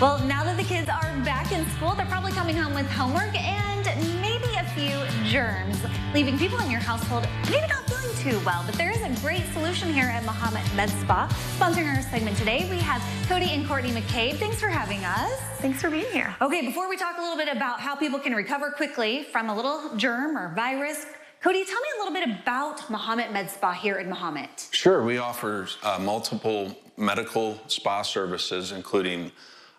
Well, now that the kids are back in school, they're probably coming home with homework and maybe a few germs, leaving people in your household maybe not feeling too well. But there is a great solution here at Mahomet Med Spa. Sponsoring our segment today, we have Cody and Courtney McCabe. Thanks for having us. Thanks for being here. Okay, before we talk a little bit about how people can recover quickly from a little germ or virus, Cody, tell me a little bit about Mahomet Med Spa here in Mahomet. Sure, we offer multiple medical spa services, including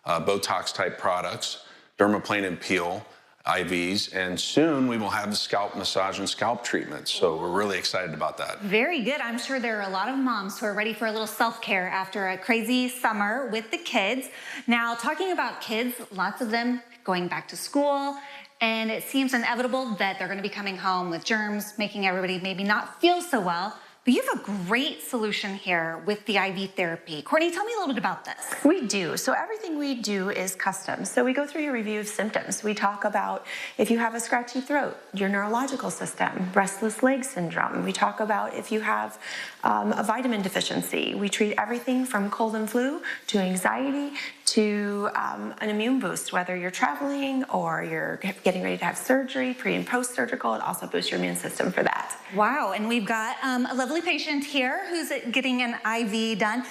Botox type products, dermaplane and peel, IVs, and soon we will have the scalp massage and scalp treatments. So we're really excited about that. Very good. I'm sure there are a lot of moms who are ready for a little self-care after a crazy summer with the kids. Now, talking about kids, lots of them going back to school, and it seems inevitable that they're going to be coming home with germs, making everybody maybe not feel so well. But you have a great solution here with the IV therapy. Courtney, tell me a little bit about this. We do. So everything we do is custom. So we go through your review of symptoms. We talk about if you have a scratchy throat, your neurological system, restless leg syndrome. We talk about if you have a vitamin deficiency. We treat everything from cold and flu to anxiety to an immune boost, whether you're traveling or you're getting ready to have surgery, pre and post-surgical. It also boosts your immune system for that. Wow, and we've got a lovely patient here who's getting an IV done.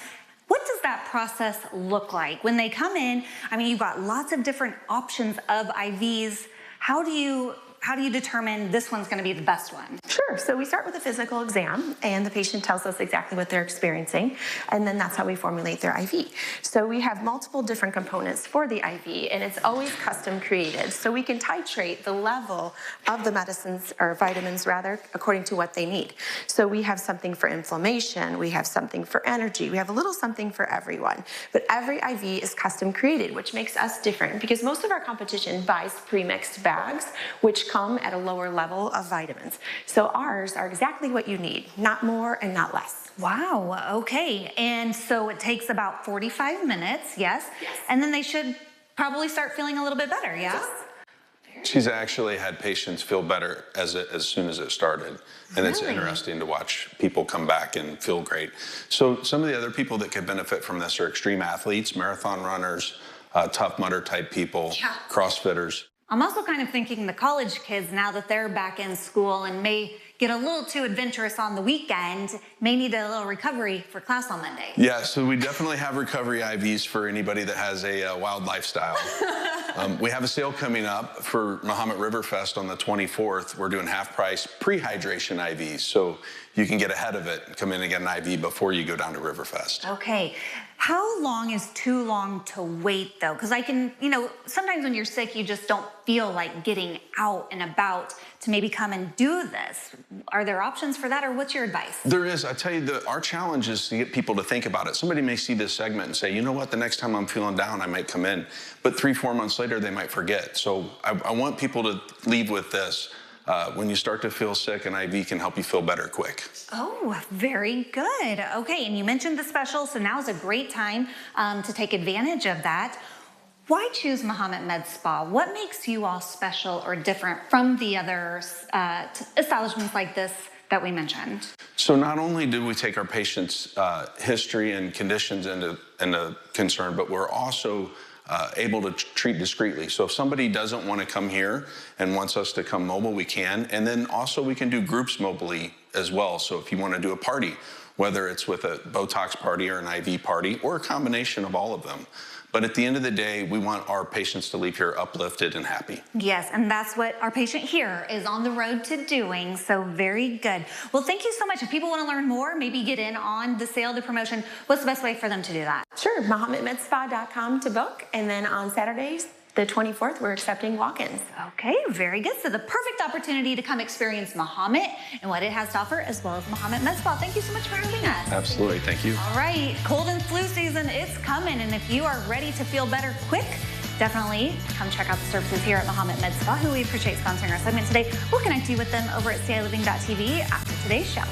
What does that process look like? When they come in, I mean, you've got lots of different options of IVs. How do you determine this one's going to be the best one? Sure. So we start with a physical exam, and the patient tells us exactly what they're experiencing, and then that's how we formulate their IV. So we have multiple different components for the IV, and it's always custom created. So we can titrate the level of the medicines, or vitamins rather, according to what they need. So we have something for inflammation, we have something for energy, we have a little something for everyone. But every IV is custom created, which makes us different, because most of our competition buys pre-mixed bags, which come at a lower level of vitamins. So ours are exactly what you need, not more and not less. Wow, okay. And so it takes about 45 minutes, yes? Yes. And then they should probably start feeling a little bit better, yeah? Yes. She's actually had patients feel better as soon as it started. And it's Really? interesting to watch people come back and feel great. So some of the other people that could benefit from this are extreme athletes, marathon runners, Tough Mudder type people, Yeah. CrossFitters. I'm also kind of thinking the college kids, now that they're back in school and may get a little too adventurous on the weekend, may need a little recovery for class on Monday. Yeah, so we definitely have recovery IVs for anybody that has a wild lifestyle. We have a sale coming up for Mahomet River Fest on the 24th. We're doing half price pre-hydration IVs, so you can get ahead of it and come in and get an IV before you go down to Riverfest. Okay. How long is too long to wait, though? Because I can, sometimes when you're sick, you just don't feel like getting out and about to maybe come and do this. Are there options for that, or what's your advice? There is. I tell you, our challenge is to get people to think about it. Somebody may see this segment and say, you know what, the next time I'm feeling down, I might come in. But 3-4 months later, they might forget. So I want people to leave with this. When you start to feel sick, an IV can help you feel better quick. Oh, very good. Okay, and you mentioned the special, so now is a great time to take advantage of that. Why choose Mahomet Med Spa? What makes you all special or different from the other establishments like this that we mentioned? So not only do we take our patients' history and conditions into concern, but we're also able to treat discreetly. So if somebody doesn't want to come here and wants us to come mobile, we can. And then also we can do groups mobily as well. So if you want to do a party, whether it's with a Botox party or an IV party or a combination of all of them. But at the end of the day, we want our patients to leave here uplifted and happy. Yes, and that's what our patient here is on the road to doing, so very good. Well, thank you so much. If people want to learn more, maybe get in on the sale, the promotion, what's the best way for them to do that? Sure, MahometMedSpa.com to book, and then on Saturdays, the 24th, we're accepting walk-ins. Okay, very good. So the perfect opportunity to come experience Mahomet and what it has to offer, as well as Mahomet Med Spa. Thank you so much for having us. Absolutely, thank you. All right, cold and flu season, it's coming. And if you are ready to feel better quick, definitely come check out the services here at Mahomet Med Spa, who we appreciate sponsoring our segment today. We'll connect you with them over at ciLiving.tv after today's show.